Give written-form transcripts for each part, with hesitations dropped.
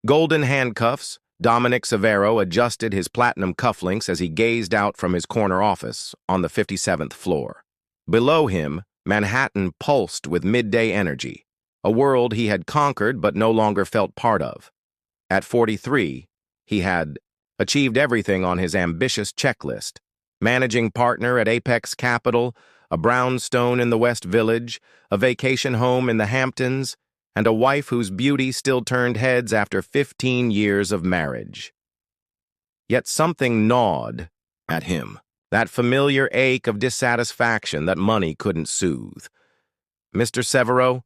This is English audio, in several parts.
Golden handcuffs, Dominic Severo adjusted his platinum cufflinks as he gazed out from his corner office on the 57th floor. Below him, Manhattan pulsed with midday energy, a world he had conquered but no longer felt part of. At 43, he had achieved everything on his ambitious checklist: managing partner at Apex Capital, a brownstone in the West Village, a vacation home in the Hamptons, and a wife whose beauty still turned heads after 15 years of marriage. Yet something gnawed at him, that familiar ache of dissatisfaction that money couldn't soothe. "Mr. Severo,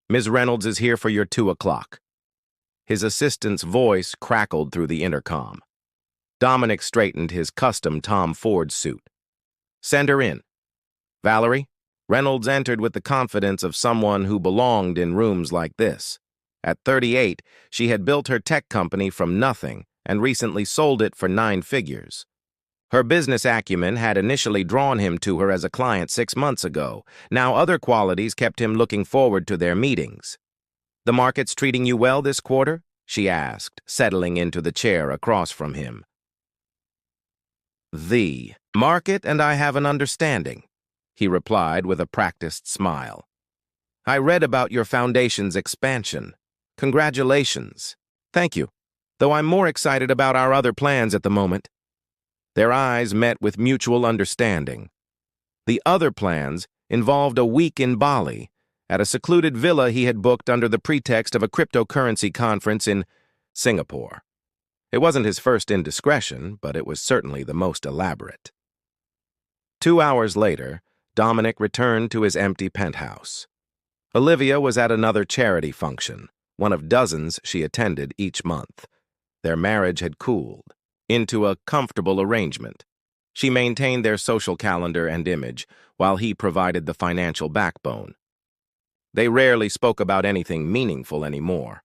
Ms. Reynolds is here for your 2 o'clock. His assistant's voice crackled through the intercom. Dominic straightened his custom Tom Ford suit. "Send her in." "Valerie?" Reynolds entered with the confidence of someone who belonged in rooms like this. At 38, she had built her tech company from nothing and recently sold it for 9 figures. Her business acumen had initially drawn him to her as a client 6 months ago. Now other qualities kept him looking forward to their meetings. "The market's treating you well this quarter?" she asked, settling into the chair across from him. "The market and I have an understanding," he replied with a practiced smile. "I read about your foundation's expansion. Congratulations." "Thank you, though I'm more excited about our other plans at the moment." Their eyes met with mutual understanding. The other plans involved a week in Bali, at a secluded villa he had booked under the pretext of a cryptocurrency conference in Singapore. It wasn't his first indiscretion, but it was certainly the most elaborate. 2 hours later, Dominic returned to his empty penthouse. Olivia was at another charity function, one of dozens she attended each month. Their marriage had cooled into a comfortable arrangement. She maintained their social calendar and image, while he provided the financial backbone. They rarely spoke about anything meaningful anymore.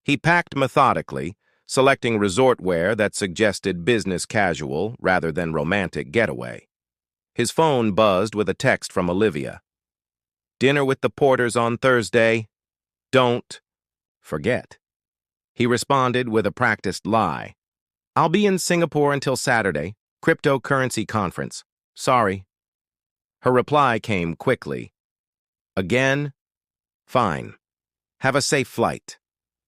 He packed methodically, selecting resort wear that suggested business casual rather than romantic getaway. His phone buzzed with a text from Olivia. "Dinner with the Porters on Thursday. Don't forget." He responded with a practiced lie. "I'll be in Singapore until Saturday. Cryptocurrency conference. Sorry." Her reply came quickly. "Again? Fine. Have a safe flight.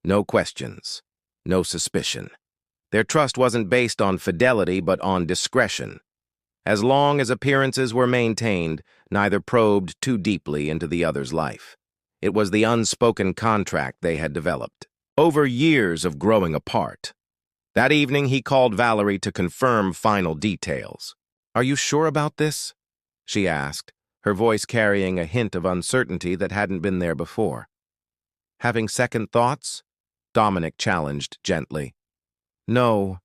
No questions. No suspicion." Their trust wasn't based on fidelity but on discretion. As long as appearances were maintained, neither probed too deeply into the other's life. It was the unspoken contract they had developed, over years of growing apart. That evening he called Valerie to confirm final details. "Are you sure about this?" she asked, her voice carrying a hint of uncertainty that hadn't been there before. "Having second thoughts?" Dominic challenged gently. "No,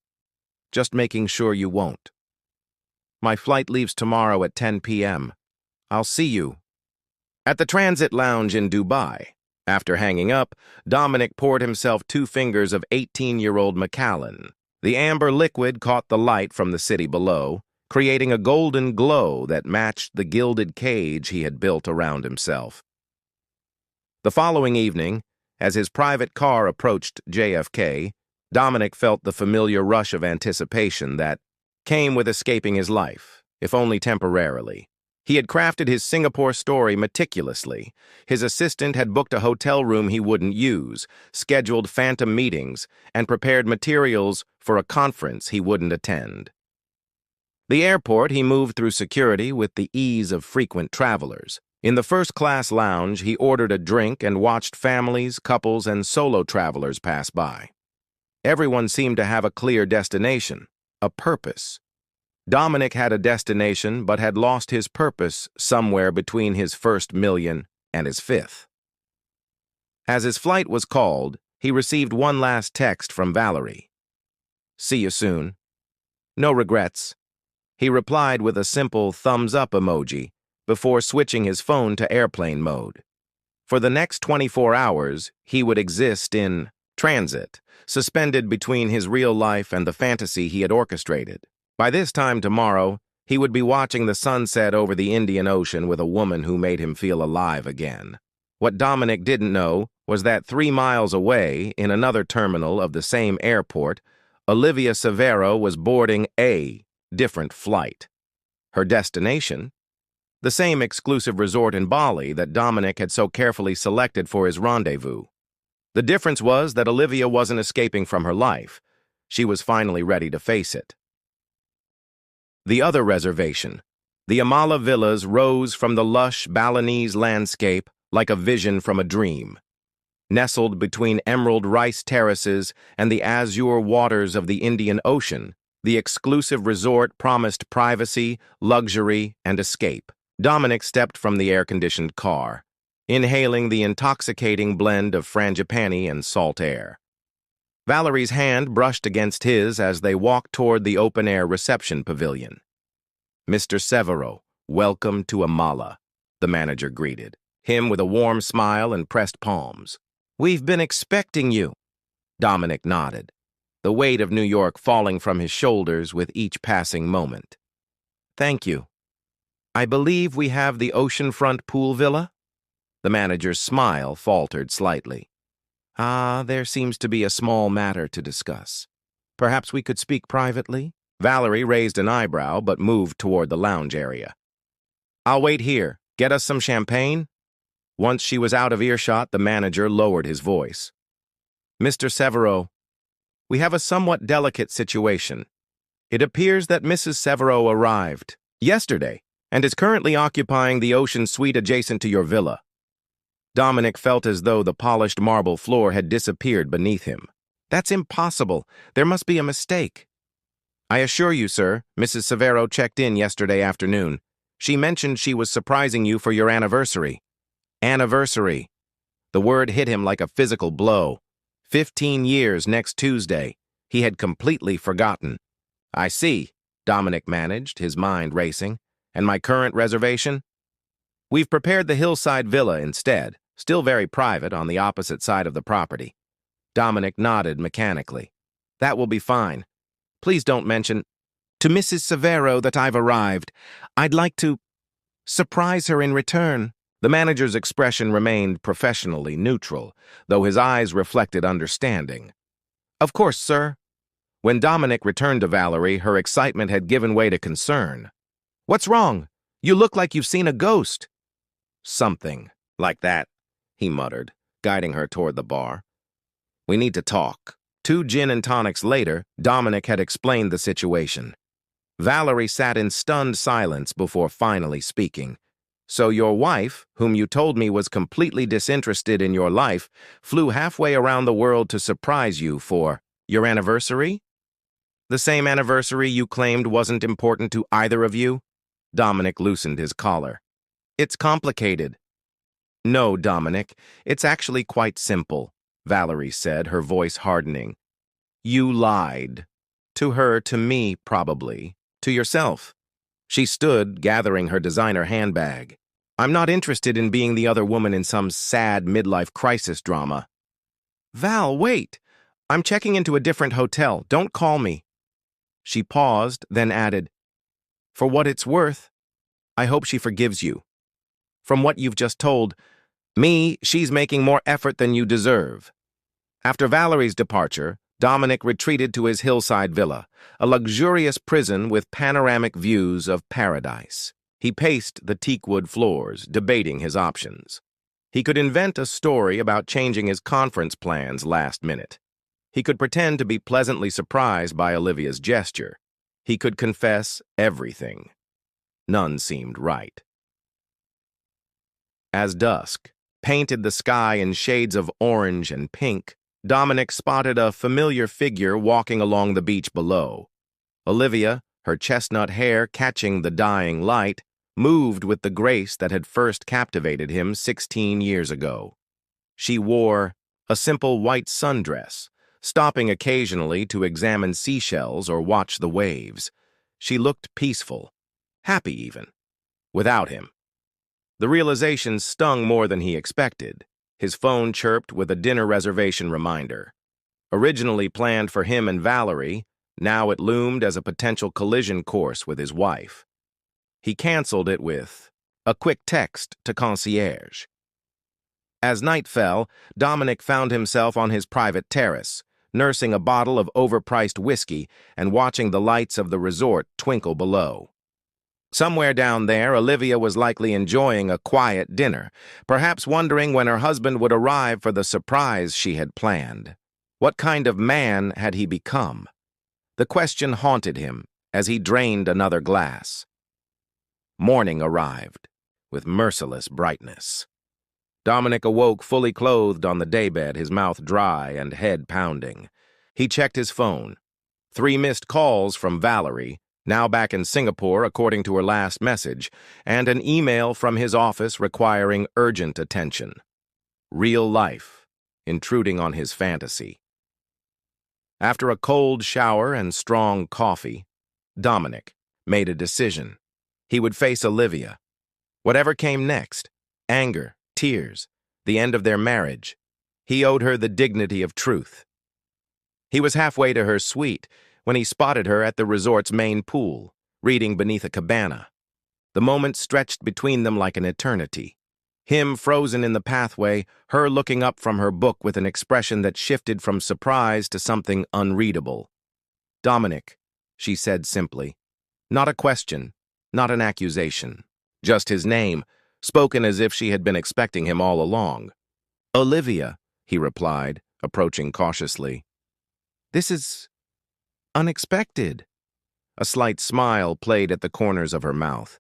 just making sure you won't. My flight leaves tomorrow at 10 p.m. I'll see you." At the transit lounge in Dubai, after hanging up, Dominic poured himself 2 fingers of 18-year-old Macallan. The amber liquid caught the light from the city below, creating a golden glow that matched the gilded cage he had built around himself. The following evening, as his private car approached JFK, Dominic felt the familiar rush of anticipation that came with escaping his life, if only temporarily. He had crafted his Singapore story meticulously. His assistant had booked a hotel room he wouldn't use, scheduled phantom meetings, and prepared materials for a conference he wouldn't attend. The airport he moved through security with the ease of frequent travelers. In the first-class lounge, he ordered a drink and watched families, couples, and solo travelers pass by. Everyone seemed to have a clear destination, a purpose. Dominic had a destination but had lost his purpose somewhere between his first million and his 5th. As his flight was called, he received one last text from Valerie. "See you soon. No regrets." He replied with a simple thumbs-up emoji before switching his phone to airplane mode. For the next 24 hours, he would exist in transit, suspended between his real life and the fantasy he had orchestrated. By this time tomorrow, he would be watching the sunset over the Indian Ocean with a woman who made him feel alive again. What Dominic didn't know was that 3 miles away, in another terminal of the same airport, Olivia Severo was boarding a different flight. Her destination? The same exclusive resort in Bali that Dominic had so carefully selected for his rendezvous. The difference was that Olivia wasn't escaping from her life. She was finally ready to face it. The other reservation, the Amala Villas, rose from the lush Balinese landscape like a vision from a dream. Nestled between emerald rice terraces and the azure waters of the Indian Ocean, the exclusive resort promised privacy, luxury, and escape. Dominic stepped from the air-conditioned car, inhaling the intoxicating blend of frangipani and salt air. Valerie's hand brushed against his as they walked toward the open-air reception pavilion. "Mr. Severo, welcome to Amala," the manager greeted, him with a warm smile and pressed palms. "We've been expecting you." Dominic nodded, the weight of New York falling from his shoulders with each passing moment. "Thank you. I believe we have the oceanfront pool villa?" The manager's smile faltered slightly. There seems to be a small matter to discuss. Perhaps we could speak privately?" Valerie raised an eyebrow but moved toward the lounge area. "I'll wait here. Get us some champagne?" Once she was out of earshot, the manager lowered his voice. "Mr. Severo, we have a somewhat delicate situation. It appears that Mrs. Severo arrived yesterday and is currently occupying the ocean suite adjacent to your villa." Dominic felt as though the polished marble floor had disappeared beneath him. "That's impossible. There must be a mistake." "I assure you, sir, Mrs. Severo checked in yesterday afternoon. She mentioned she was surprising you for your anniversary." Anniversary. The word hit him like a physical blow. 15 years next Tuesday. He had completely forgotten. "I see," Dominic managed, his mind racing. "And my current reservation?" "We've prepared the hillside villa instead, still very private on the opposite side of the property." Dominic nodded mechanically. "That will be fine. Please don't mention to Mrs. Severo that I've arrived. I'd like to surprise her in return." The manager's expression remained professionally neutral, though his eyes reflected understanding. "Of course, sir." When Dominic returned to Valerie, her excitement had given way to concern. "What's wrong? You look like you've seen a ghost." "Something like that," he muttered, guiding her toward the bar. "We need to talk." 2 gin and tonics later, Dominic had explained the situation. Valerie sat in stunned silence before finally speaking. "So your wife, whom you told me was completely disinterested in your life, flew halfway around the world to surprise you for your anniversary? The same anniversary you claimed wasn't important to either of you?" Dominic loosened his collar. "It's complicated." "No, Dominic, it's actually quite simple," Valerie said, her voice hardening. "You lied. To her, to me, probably. To yourself." She stood, gathering her designer handbag. "I'm not interested in being the other woman in some sad midlife crisis drama." "Val, wait. I'm checking into a different hotel. Don't call me." She paused, then added, "For what it's worth, I hope she forgives you. From what you've just told me, she's making more effort than you deserve." After Valerie's departure, Dominic retreated to his hillside villa, a luxurious prison with panoramic views of paradise. He paced the teakwood floors, debating his options. He could invent a story about changing his conference plans last minute. He could pretend to be pleasantly surprised by Olivia's gesture. He could confess everything. None seemed right. As dusk painted the sky in shades of orange and pink, Dominic spotted a familiar figure walking along the beach below. Olivia, her chestnut hair catching the dying light, moved with the grace that had first captivated him 16 years ago. She wore a simple white sundress, stopping occasionally to examine seashells or watch the waves. She looked peaceful, happy even, without him. The realization stung more than he expected. His phone chirped with a dinner reservation reminder. Originally planned for him and Valerie, now it loomed as a potential collision course with his wife. He canceled it with a quick text to concierge. As night fell, Dominic found himself on his private terrace, nursing a bottle of overpriced whiskey and watching the lights of the resort twinkle below. Somewhere down there, Olivia was likely enjoying a quiet dinner, perhaps wondering when her husband would arrive for the surprise she had planned. What kind of man had he become? The question haunted him as he drained another glass. Morning arrived, with merciless brightness. Dominic awoke fully clothed on the daybed, his mouth dry and head pounding. He checked his phone. 3 missed calls from Valerie, now back in Singapore according to her last message, and an email from his office requiring urgent attention. Real life, intruding on his fantasy. After a cold shower and strong coffee, Dominic made a decision. He would face Olivia. Whatever came next, anger, tears, the end of their marriage, he owed her the dignity of truth. He was halfway to her suite when he spotted her at the resort's main pool, reading beneath a cabana. The moment stretched between them like an eternity. Him frozen in the pathway, her looking up from her book with an expression that shifted from surprise to something unreadable. "Dominic," she said simply. Not a question, not an accusation. Just his name, spoken as if she had been expecting him all along. "Olivia," he replied, approaching cautiously. "This is unexpected." A slight smile played at the corners of her mouth.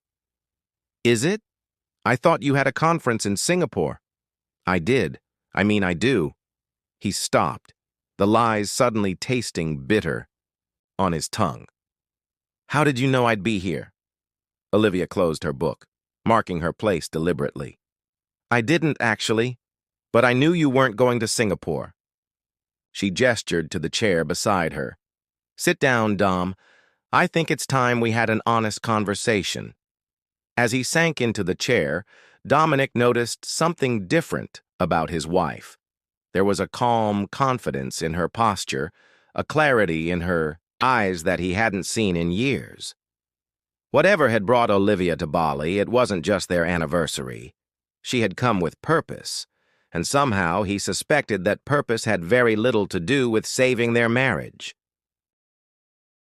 "Is it? I thought you had a conference in Singapore." "I did. I do." He stopped, the lies suddenly tasting bitter on his tongue. "How did you know I'd be here?" Olivia closed her book, marking her place deliberately. "I didn't, actually, but I knew you weren't going to Singapore." She gestured to the chair beside her. "Sit down, Dom. I think it's time we had an honest conversation." As he sank into the chair, Dominic noticed something different about his wife. There was a calm confidence in her posture, a clarity in her eyes that he hadn't seen in years. Whatever had brought Olivia to Bali, it wasn't just their anniversary. She had come with purpose, and somehow he suspected that purpose had very little to do with saving their marriage.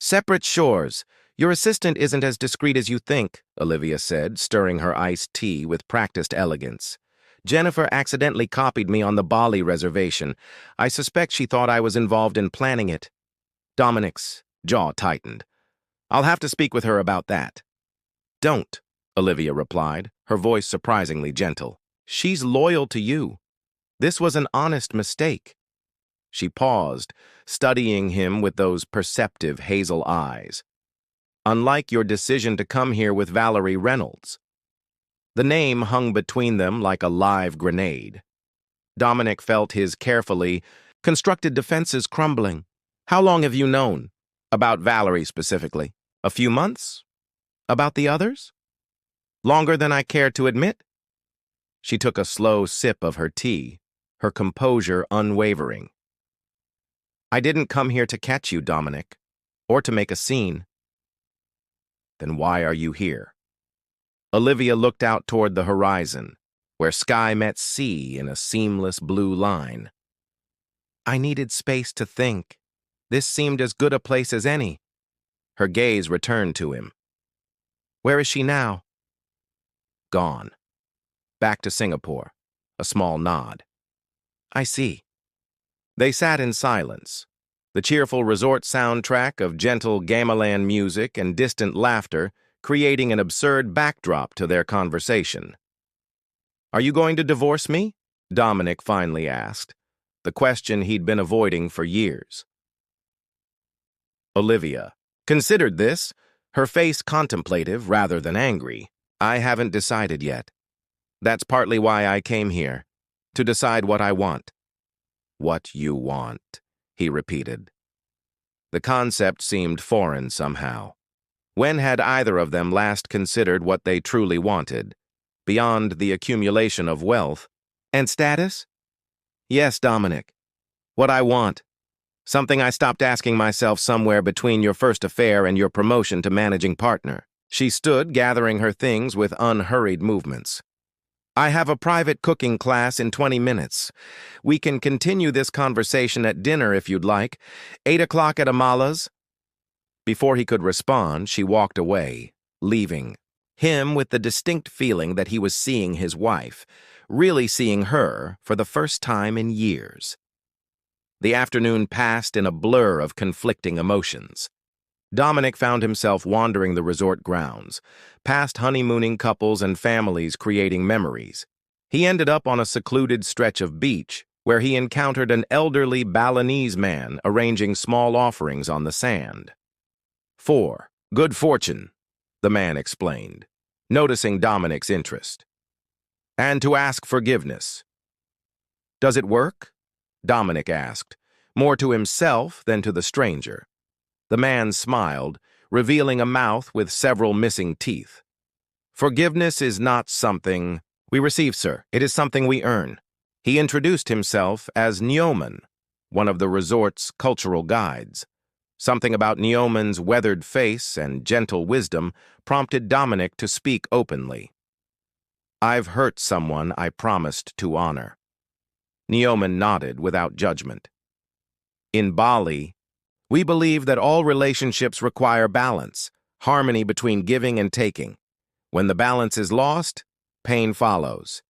"Separate shores. Your assistant isn't as discreet as you think," Olivia said, stirring her iced tea with practiced elegance. "Jennifer accidentally copied me on the Bali reservation. I suspect she thought I was involved in planning it." Dominic's jaw tightened. "I'll have to speak with her about that." "Don't," Olivia replied, her voice surprisingly gentle. "She's loyal to you. This was an honest mistake." She paused, studying him with those perceptive hazel eyes. "Unlike your decision to come here with Valerie Reynolds." The name hung between them like a live grenade. Dominic felt his carefully constructed defenses crumbling. "How long have you known? About Valerie specifically? A few months? About the others? Longer than I care to admit?" She took a slow sip of her tea, her composure unwavering. "I didn't come here to catch you, Dominic, or to make a scene." "Then why are you here?" Olivia looked out toward the horizon, where sky met sea in a seamless blue line. "I needed space to think. This seemed as good a place as any." Her gaze returned to him. "Where is she now?" "Gone. Back to Singapore." A small nod. "I see." They sat in silence, the cheerful resort soundtrack of gentle gamelan music and distant laughter creating an absurd backdrop to their conversation. "Are you going to divorce me?" Dominic finally asked, the question he'd been avoiding for years. Olivia considered this, her face contemplative rather than angry. "I haven't decided yet. That's partly why I came here, to decide what I want." "What you want," he repeated. The concept seemed foreign somehow. When had either of them last considered what they truly wanted, beyond the accumulation of wealth and status? "Yes, Dominic. What I want. Something I stopped asking myself somewhere between your first affair and your promotion to managing partner." She stood, gathering her things with unhurried movements. I have a private cooking class in 20 minutes. We can continue this conversation at dinner if you'd like. 8 o'clock at Amala's?" Before he could respond, she walked away, leaving him with the distinct feeling that he was seeing his wife, really seeing her for the first time in years. The afternoon passed in a blur of conflicting emotions. Dominic found himself wandering the resort grounds, past honeymooning couples and families creating memories. He ended up on a secluded stretch of beach where he encountered an elderly Balinese man arranging small offerings on the sand. "For good fortune," the man explained, noticing Dominic's interest. "And to ask forgiveness." "Does it work?" Dominic asked, more to himself than to the stranger. The man smiled, revealing a mouth with several missing teeth. "Forgiveness is not something we receive, sir. It is something we earn." He introduced himself as Nyoman, one of the resort's cultural guides. Something about Nyoman's weathered face and gentle wisdom prompted Dominic to speak openly. "I've hurt someone I promised to honor." Nyoman nodded without judgment. "In Bali, we believe that all relationships require balance, harmony between giving and taking. When the balance is lost, pain follows."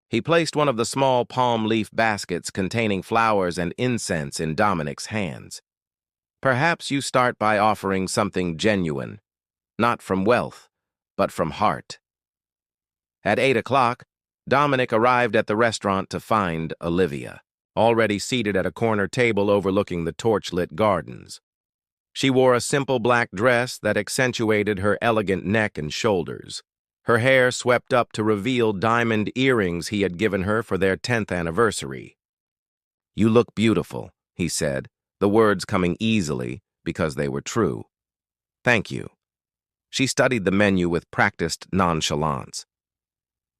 He placed one of the small palm leaf baskets containing flowers and incense in Dominic's hands. "Perhaps you start by offering something genuine, not from wealth, but from heart." At 8 o'clock, Dominic arrived at the restaurant to find Olivia, already seated at a corner table overlooking the torchlit gardens. She wore a simple black dress that accentuated her elegant neck and shoulders. Her hair swept up to reveal diamond earrings he had given her for their 10th anniversary. "You look beautiful," he said, the words coming easily because they were true. "Thank you." She studied the menu with practiced nonchalance.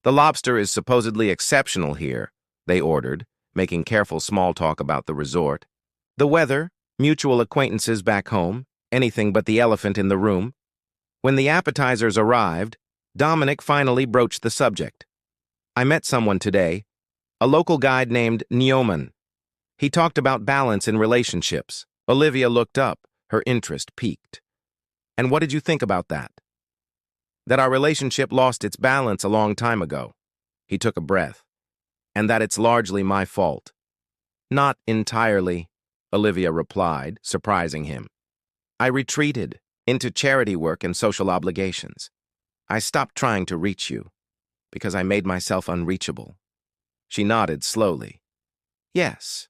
"The lobster is supposedly exceptional here," they ordered, making careful small talk about the resort. "The weather, mutual acquaintances back home, anything but the elephant in the room." When the appetizers arrived, Dominic finally broached the subject. "I met someone today, a local guide named Nyoman. He talked about balance in relationships." Olivia looked up, her interest piqued. "And what did you think about that?" "That our relationship lost its balance a long time ago." He took a breath. "And that it's largely my fault." "Not entirely," Olivia replied, surprising him. "I retreated into charity work and social obligations. I stopped trying to reach you because I made myself unreachable." She nodded slowly. "Yes,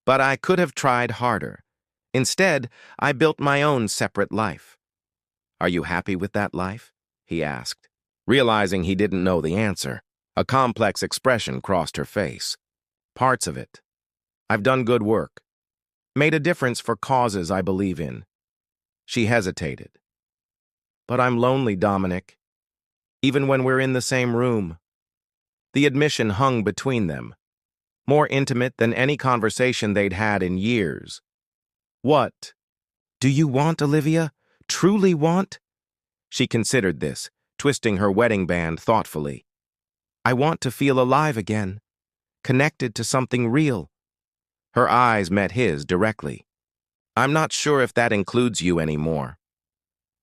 but I could have tried harder. Instead, I built my own separate life." "Are you happy with that life?" he asked. Realizing he didn't know the answer, a complex expression crossed her face. "Parts of it. I've done good work. Made a difference for causes I believe in." She hesitated. "But I'm lonely, Dominic. Even when we're in the same room." The admission hung between them, more intimate than any conversation they'd had in years. "What do you want, Olivia? Truly want?" She considered this, twisting her wedding band thoughtfully. "I want to feel alive again, connected to something real." Her eyes met his directly. "I'm not sure if that includes you anymore."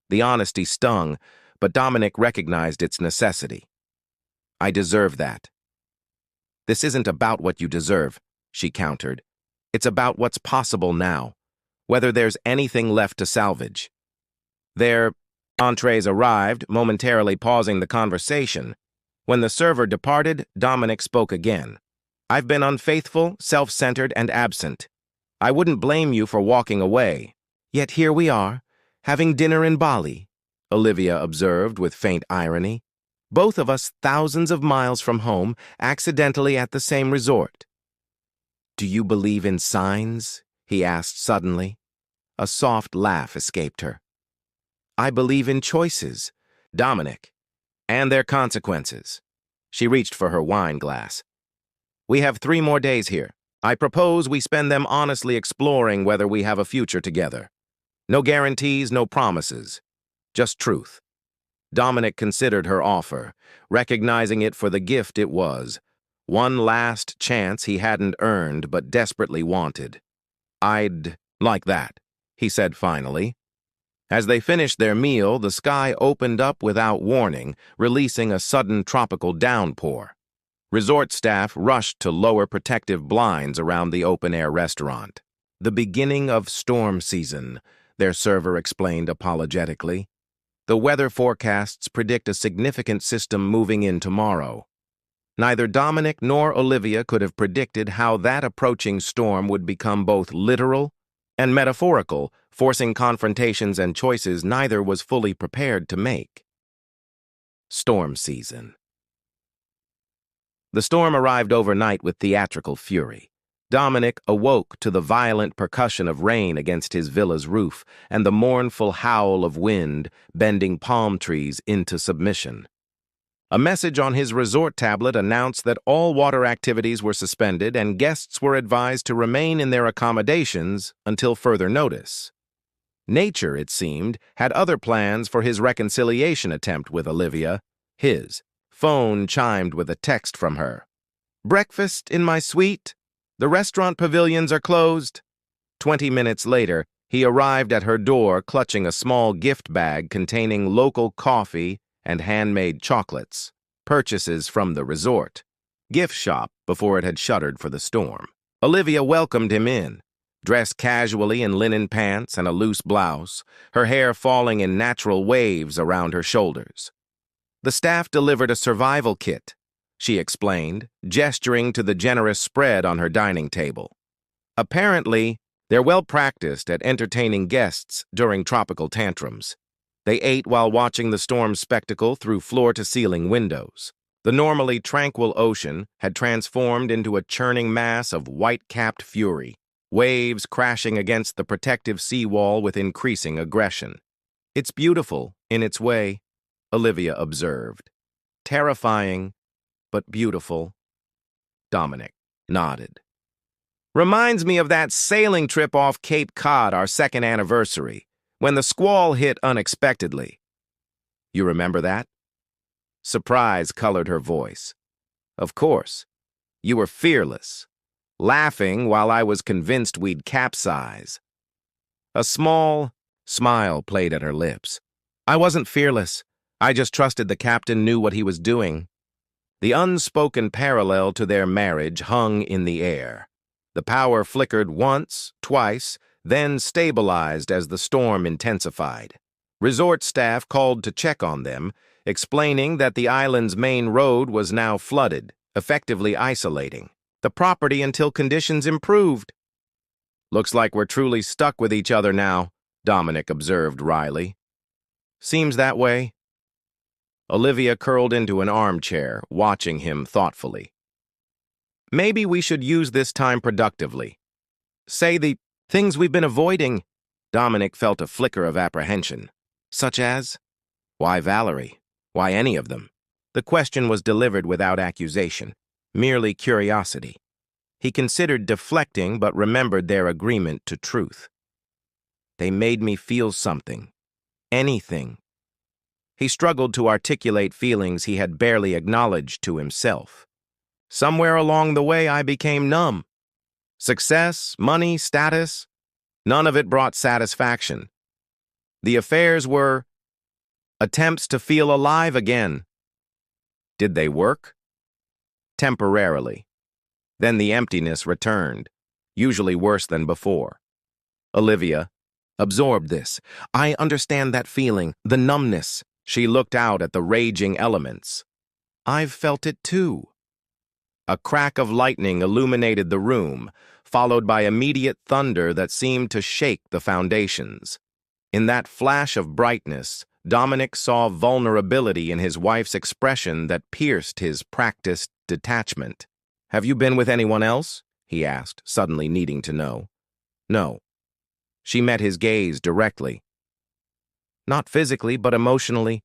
The honesty stung, but Dominic recognized its necessity. "I deserve that." "This isn't about what you deserve," she countered. "It's about what's possible now, whether there's anything left to salvage." Their entrees arrived, momentarily pausing the conversation. When the server departed, Dominic spoke again. "I've been unfaithful, self-centered, and absent. I wouldn't blame you for walking away. Yet here we are, having dinner in Bali," Olivia observed with faint irony. "Both of us thousands of miles from home, accidentally at the same resort." "Do you believe in signs?" he asked suddenly. A soft laugh escaped her. "I believe in choices, Dominic, and their consequences." She reached for her wine glass. "We have 3 more days here. I propose we spend them honestly exploring whether we have a future together. No guarantees, no promises. Just truth." Dominic considered her offer, recognizing it for the gift it was. One last chance he hadn't earned but desperately wanted. "I'd like that," he said finally. As they finished their meal, the sky opened up without warning, releasing a sudden tropical downpour. Resort staff rushed to lower protective blinds around the open-air restaurant. "The beginning of storm season," their server explained apologetically. "The weather forecasts predict a significant system moving in tomorrow." Neither Dominic nor Olivia could have predicted how that approaching storm would become both literal and metaphorical, forcing confrontations and choices neither was fully prepared to make. Storm season. The storm arrived overnight with theatrical fury. Dominic awoke to the violent percussion of rain against his villa's roof and the mournful howl of wind bending palm trees into submission. A message on his resort tablet announced that all water activities were suspended and guests were advised to remain in their accommodations until further notice. Nature, it seemed, had other plans for his reconciliation attempt with Olivia. His phone chimed with a text from her. "Breakfast in my suite? The restaurant pavilions are closed." 20 minutes later, he arrived at her door clutching a small gift bag containing local coffee and handmade chocolates, purchases from the resort gift shop before it had shuttered for the storm. Olivia welcomed him in, dressed casually in linen pants and a loose blouse, her hair falling in natural waves around her shoulders. "The staff delivered a survival kit," she explained, gesturing to the generous spread on her dining table. "Apparently, they're well practiced at entertaining guests during tropical tantrums." They ate while watching the storm spectacle through floor-to-ceiling windows. The normally tranquil ocean had transformed into a churning mass of white-capped fury, waves crashing against the protective seawall with increasing aggression. "It's beautiful, in its way," Olivia observed. "Terrifying, but beautiful." Dominic nodded. "Reminds me of that sailing trip off Cape Cod, our second anniversary, when the squall hit unexpectedly. You remember that?" Surprise colored her voice. "Of course. You were fearless, laughing while I was convinced we'd capsize." A small smile played at her lips. "I wasn't fearless. I just trusted the captain knew what he was doing." The unspoken parallel to their marriage hung in the air. The power flickered once, twice, then stabilized as the storm intensified. Resort staff called to check on them, explaining that the island's main road was now flooded, effectively isolating the property until conditions improved. "Looks like we're truly stuck with each other now," Dominic observed wryly. "Seems that way." Olivia curled into an armchair, watching him thoughtfully. "Maybe we should use this time productively. Say the things we've been avoiding." Dominic felt a flicker of apprehension. "Such as?" "Why Valerie? Why any of them?" The question was delivered without accusation, merely curiosity. He considered deflecting but remembered their agreement to truth. "They made me feel something. Anything." He struggled to articulate feelings he had barely acknowledged to himself. "Somewhere along the way I became numb. Success, money, status, none of it brought satisfaction. The affairs were attempts to feel alive again." "Did they work?" "Temporarily. Then the emptiness returned, usually worse than before." Olivia absorbed this. "I understand that feeling, the numbness." She looked out at the raging elements. "I've felt it too." A crack of lightning illuminated the room, followed by immediate thunder that seemed to shake the foundations. In that flash of brightness, Dominic saw vulnerability in his wife's expression that pierced his practiced detachment. "Have you been with anyone else?" he asked, suddenly needing to know. "No." She met his gaze directly. "Not physically, but emotionally."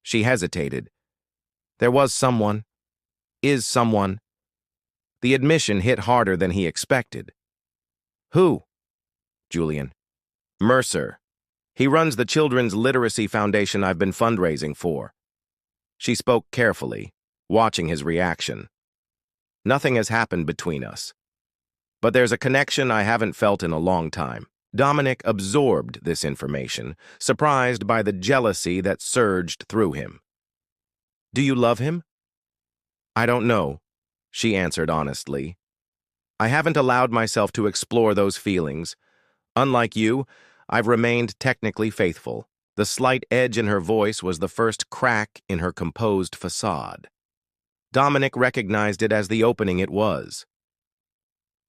She hesitated. "There was someone. Is someone." The admission hit harder than he expected. "Who?" "Julian." "Mercer." He runs the Children's Literacy Foundation I've been fundraising for. She spoke carefully, watching his reaction. Nothing has happened between us. But there's a connection I haven't felt in a long time. Dominic absorbed this information, surprised by the jealousy that surged through him. Do you love him? I don't know, she answered honestly. I haven't allowed myself to explore those feelings. Unlike you, I've remained technically faithful. The slight edge in her voice was the first crack in her composed facade. Dominic recognized it as the opening it was.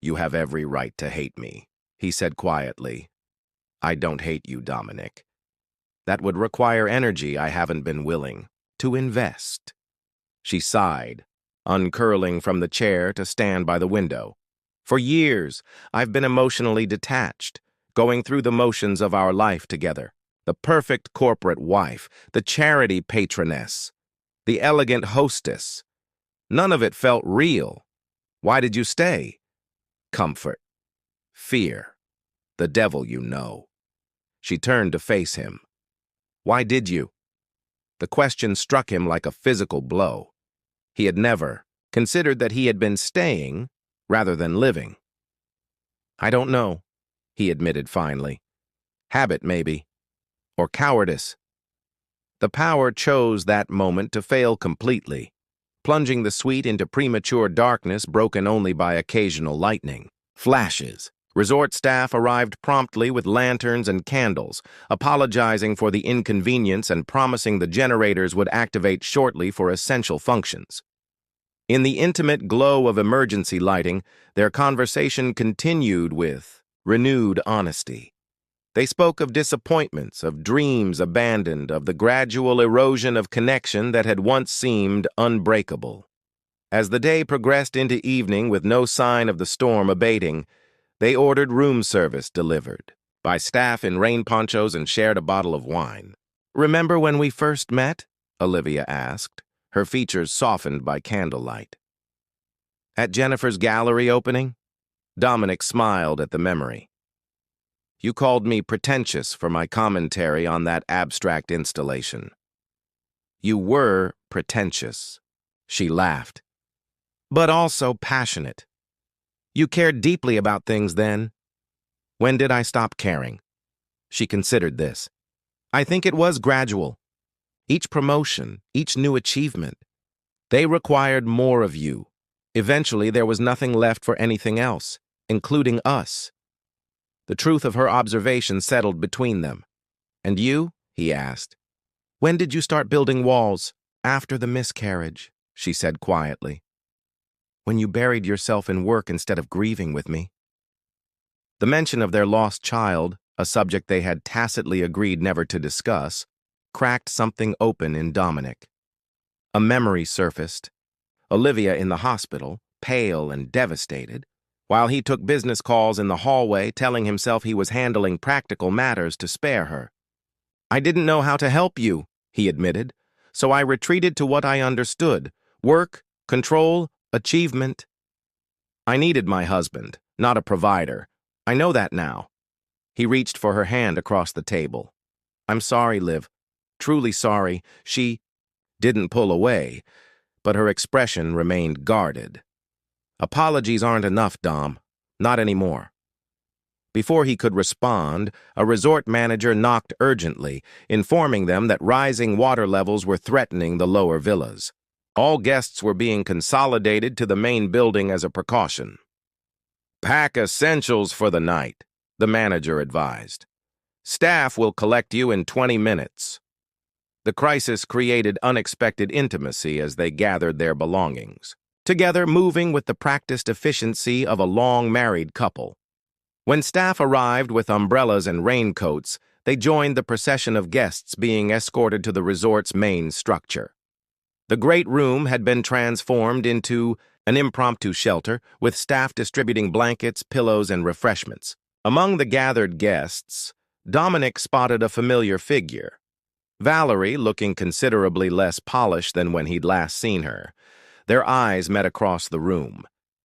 You have every right to hate me, he said quietly. I don't hate you, Dominic. That would require energy I haven't been willing to invest. She sighed, uncurling from the chair to stand by the window. For years, I've been emotionally detached, going through the motions of our life together. The perfect corporate wife, the charity patroness, the elegant hostess. None of it felt real. Why did you stay? Comfort. Fear. The devil you know. She turned to face him. Why did you? The question struck him like a physical blow. He had never considered that he had been staying rather than living. I don't know, he admitted finally. Habit, maybe. Or cowardice. The power chose that moment to fail completely, plunging the suite into premature darkness broken only by occasional lightning. Flashes. Resort staff arrived promptly with lanterns and candles, apologizing for the inconvenience and promising the generators would activate shortly for essential functions. In the intimate glow of emergency lighting, their conversation continued with renewed honesty. They spoke of disappointments, of dreams abandoned, of the gradual erosion of connection that had once seemed unbreakable. As the day progressed into evening with no sign of the storm abating, they ordered room service delivered by staff in rain ponchos and shared a bottle of wine. Remember when we first met? Olivia asked, her features softened by candlelight. At Jennifer's gallery opening? Dominic smiled at the memory. You called me pretentious for my commentary on that abstract installation. You were pretentious, she laughed, but also passionate. You cared deeply about things then. When did I stop caring? She considered this. I think it was gradual. Each promotion, each new achievement, they required more of you. Eventually, there was nothing left for anything else, including us. The truth of her observation settled between them. And you? He asked. When did you start building walls? After the miscarriage, she said quietly. When you buried yourself in work instead of grieving with me. The mention of their lost child, a subject they had tacitly agreed never to discuss, cracked something open in Dominic. A memory surfaced. Olivia in the hospital, pale and devastated, while he took business calls in the hallway, telling himself he was handling practical matters to spare her. I didn't know how to help you, he admitted, so I retreated to what I understood: work, control, achievement. I needed my husband, not a provider. I know that now. He reached for her hand across the table. I'm sorry, Liv. Truly sorry. She didn't pull away, but her expression remained guarded. Apologies aren't enough, Dom. Not anymore. Before he could respond, a resort manager knocked urgently, informing them that rising water levels were threatening the lower villas. All guests were being consolidated to the main building as a precaution. Pack essentials for the night, the manager advised. Staff will collect you in 20 minutes. The crisis created unexpected intimacy as they gathered their belongings, together moving with the practiced efficiency of a long-married couple. When staff arrived with umbrellas and raincoats, they joined the procession of guests being escorted to the resort's main structure. The great room had been transformed into an impromptu shelter, with staff distributing blankets, pillows, and refreshments. Among the gathered guests, Dominic spotted a familiar figure. Valerie, looking considerably less polished than when he'd last seen her. Their eyes met across the room.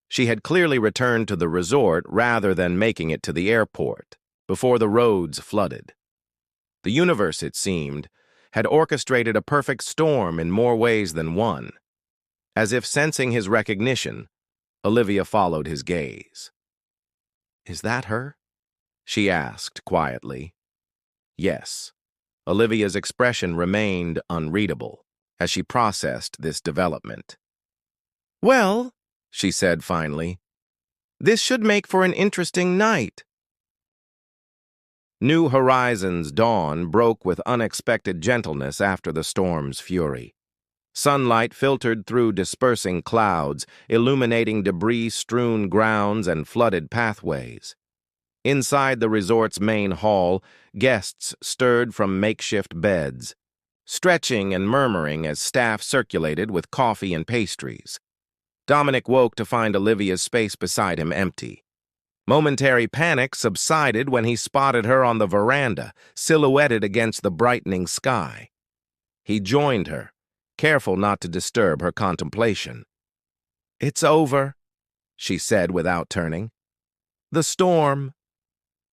She had clearly returned to the resort rather than making it to the airport, before the roads flooded. The universe, it seemed, had orchestrated a perfect storm in more ways than one. As if sensing his recognition, Olivia followed his gaze. "Is that her?" she asked quietly. Yes. Olivia's expression remained unreadable as she processed this development. "Well," she said finally, "this should make for an interesting night." New Horizons' dawn broke with unexpected gentleness after the storm's fury. Sunlight filtered through dispersing clouds, illuminating debris-strewn grounds and flooded pathways. Inside the resort's main hall, guests stirred from makeshift beds, stretching and murmuring as staff circulated with coffee and pastries. Dominic woke to find Olivia's space beside him empty. Momentary panic subsided when he spotted her on the veranda, silhouetted against the brightening sky. He joined her, careful not to disturb her contemplation. "It's over," she said without turning. "The storm."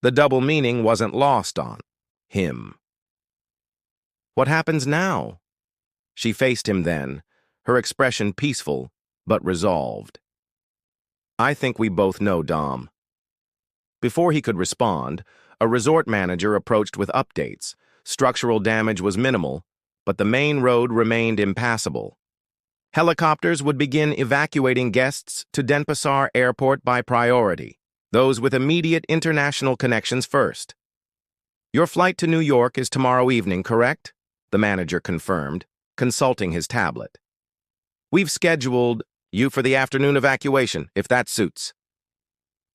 The double meaning wasn't lost on him. "What happens now?" She faced him then, her expression peaceful but resolved. "I think we both know, Dom." Before he could respond, a resort manager approached with updates. Structural damage was minimal, but the main road remained impassable. Helicopters would begin evacuating guests to Denpasar Airport by priority, those with immediate international connections first. "Your flight to New York is tomorrow evening, correct?" the manager confirmed, consulting his tablet. "We've scheduled you for the afternoon evacuation, if that suits."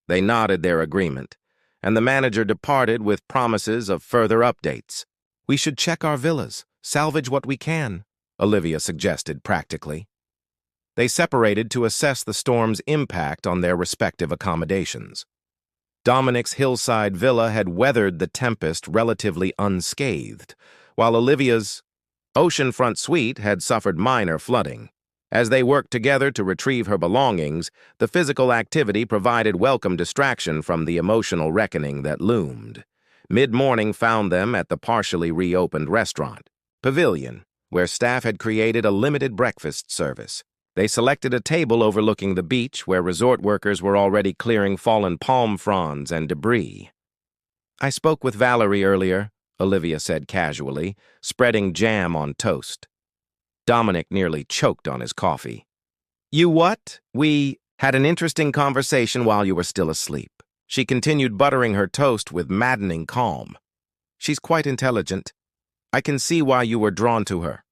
They nodded their agreement, and the manager departed with promises of further updates. "We should check our villas, salvage what we can," Olivia suggested practically. They separated to assess the storm's impact on their respective accommodations. Dominic's hillside villa had weathered the tempest relatively unscathed, while Olivia's oceanfront suite had suffered minor flooding. As they worked together to retrieve her belongings, the physical activity provided welcome distraction from the emotional reckoning that loomed. Mid-morning found them at the partially reopened restaurant, Pavilion, where staff had created a limited breakfast service. They selected a table overlooking the beach where resort workers were already clearing fallen palm fronds and debris. "I spoke with Valerie earlier," Olivia said casually, spreading jam on toast. Dominic nearly choked on his coffee. "You what? We had an interesting conversation while you were still asleep." She continued buttering her toast with maddening calm. "She's quite intelligent. I can see why you were drawn to her."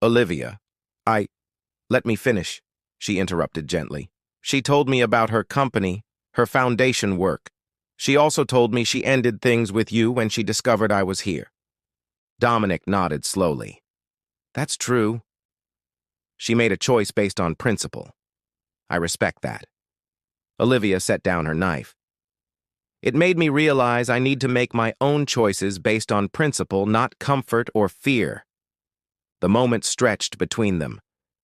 "Olivia, let me finish," she interrupted gently. "She told me about her company, her foundation work. She also told me she ended things with you when she discovered I was here." Dominic nodded slowly. "That's true. She made a choice based on principle. I respect that." Olivia set down her knife. "It made me realize I need to make my own choices based on principle, not comfort or fear." The moment stretched between them,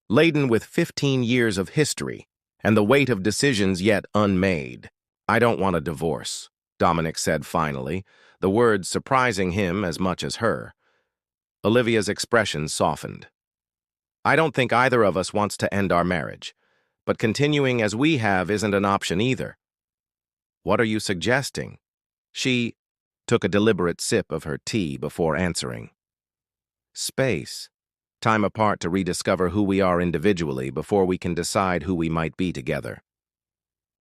laden with 15 years of history and the weight of decisions yet unmade. "I don't want a divorce," Dominic said finally, the words surprising him as much as her. Olivia's expression softened. "I don't think either of us wants to end our marriage, but continuing as we have isn't an option either." "What are you suggesting?" She took a deliberate sip of her tea before answering. "Space. Time apart to rediscover who we are individually before we can decide who we might be together."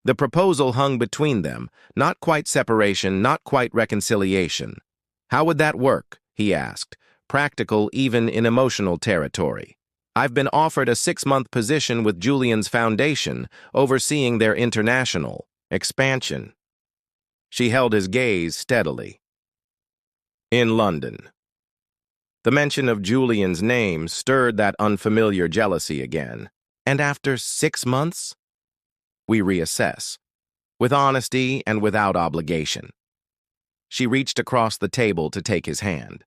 The proposal hung between them, not quite separation, not quite reconciliation. "How would that work?" he asked, practical even in emotional territory. "I've been offered a 6-month position with Julian's foundation, overseeing their international expansion." She held his gaze steadily. "In London." The mention of Julian's name stirred that unfamiliar jealousy again. "And after 6 months?" "We reassess, with honesty and without obligation." She reached across the table to take his hand.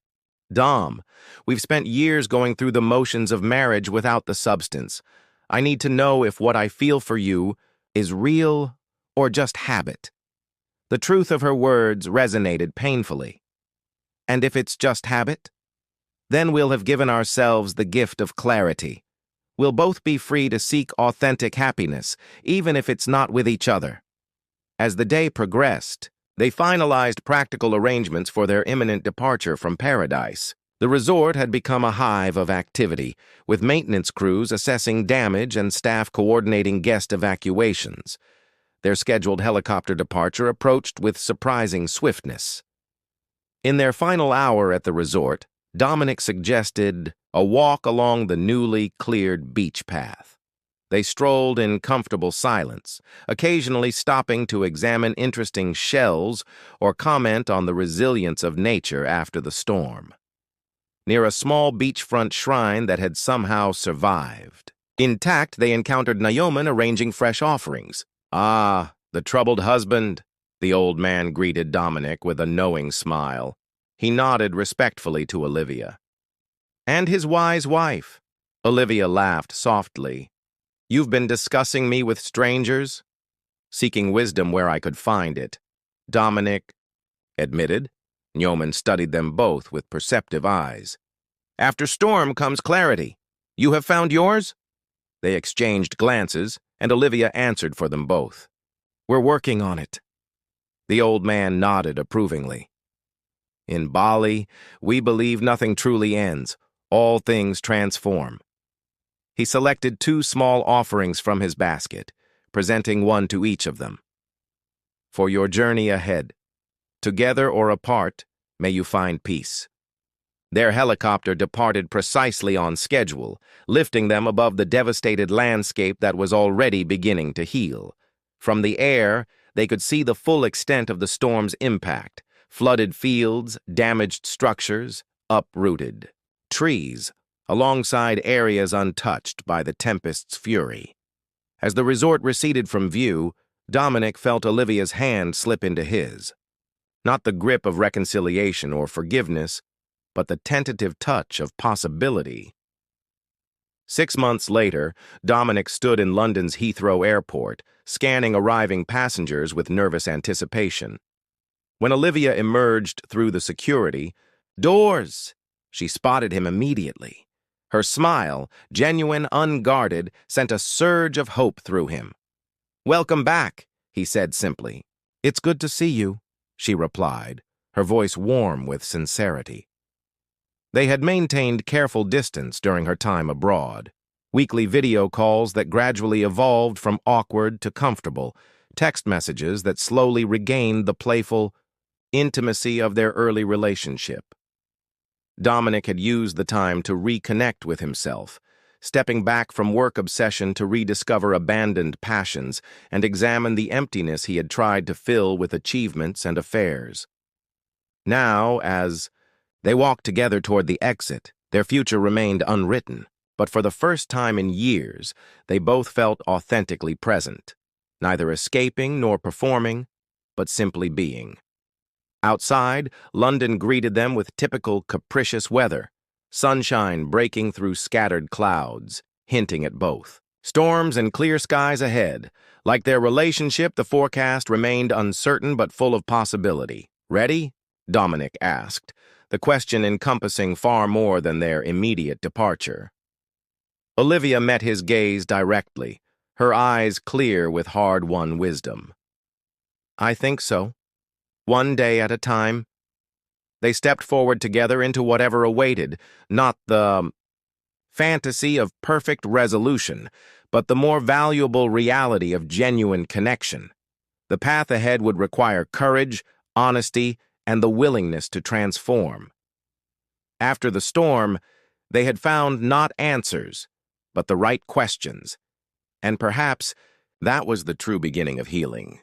"Dom, we've spent years going through the motions of marriage without the substance. I need to know if what I feel for you is real or just habit." The truth of her words resonated painfully. And if it's just habit? Then we'll have given ourselves the gift of clarity. We'll both be free to seek authentic happiness, even if it's not with each other. As the day progressed, they finalized practical arrangements for their imminent departure from Paradise. The resort had become a hive of activity, with maintenance crews assessing damage and staff coordinating guest evacuations. Their scheduled helicopter departure approached with surprising swiftness. In their final hour at the resort, Dominic suggested a walk along the newly cleared beach path. They strolled in comfortable silence, occasionally stopping to examine interesting shells or comment on the resilience of nature after the storm. Near a small beachfront shrine that had somehow survived intact, they encountered Naoman arranging fresh offerings. "Ah, the troubled husband," the old man greeted Dominic with a knowing smile. He nodded respectfully to Olivia. "And his wise wife." Olivia laughed softly. "You've been discussing me with strangers?" "Seeking wisdom where I could find it," Dominic admitted. Yeoman studied them both with perceptive eyes. "After storm comes clarity. You have found yours?" They exchanged glances, and Olivia answered for them both. "We're working on it." The old man nodded approvingly. "In Bali, we believe nothing truly ends. All things transform." He selected 2 small offerings from his basket, presenting one to each of them. "For your journey ahead, together or apart, may you find peace." Their helicopter departed precisely on schedule, lifting them above the devastated landscape that was already beginning to heal. From the air, they could see the full extent of the storm's impact: flooded fields, damaged structures, uprooted trees, alongside areas untouched by the tempest's fury. As the resort receded from view, Dominic felt Olivia's hand slip into his. Not the grip of reconciliation or forgiveness, but the tentative touch of possibility. 6 months later, Dominic stood in London's Heathrow Airport, scanning arriving passengers with nervous anticipation. When Olivia emerged through the security, "Doors!" she spotted him immediately. Her smile, genuine, unguarded, sent a surge of hope through him. "Welcome back," he said simply. "It's good to see you," she replied, her voice warm with sincerity. They had maintained careful distance during her time abroad. Weekly video calls that gradually evolved from awkward to comfortable, text messages that slowly regained the playful intimacy of their early relationship. Dominic had used the time to reconnect with himself, stepping back from work obsession to rediscover abandoned passions and examine the emptiness he had tried to fill with achievements and affairs. Now, as they walked together toward the exit, their future remained unwritten, but for the first time in years, they both felt authentically present, neither escaping nor performing, but simply being. Outside, London greeted them with typical capricious weather, sunshine breaking through scattered clouds, hinting at both. Storms and clear skies ahead. Like their relationship, the forecast remained uncertain but full of possibility. "Ready?" Dominic asked, the question encompassing far more than their immediate departure. Olivia met his gaze directly, her eyes clear with hard-won wisdom. "I think so. One day at a time." They stepped forward together into whatever awaited, not the fantasy of perfect resolution, but the more valuable reality of genuine connection. The path ahead would require courage, honesty, and the willingness to transform. After the storm, they had found not answers, but the right questions, and perhaps that was the true beginning of healing.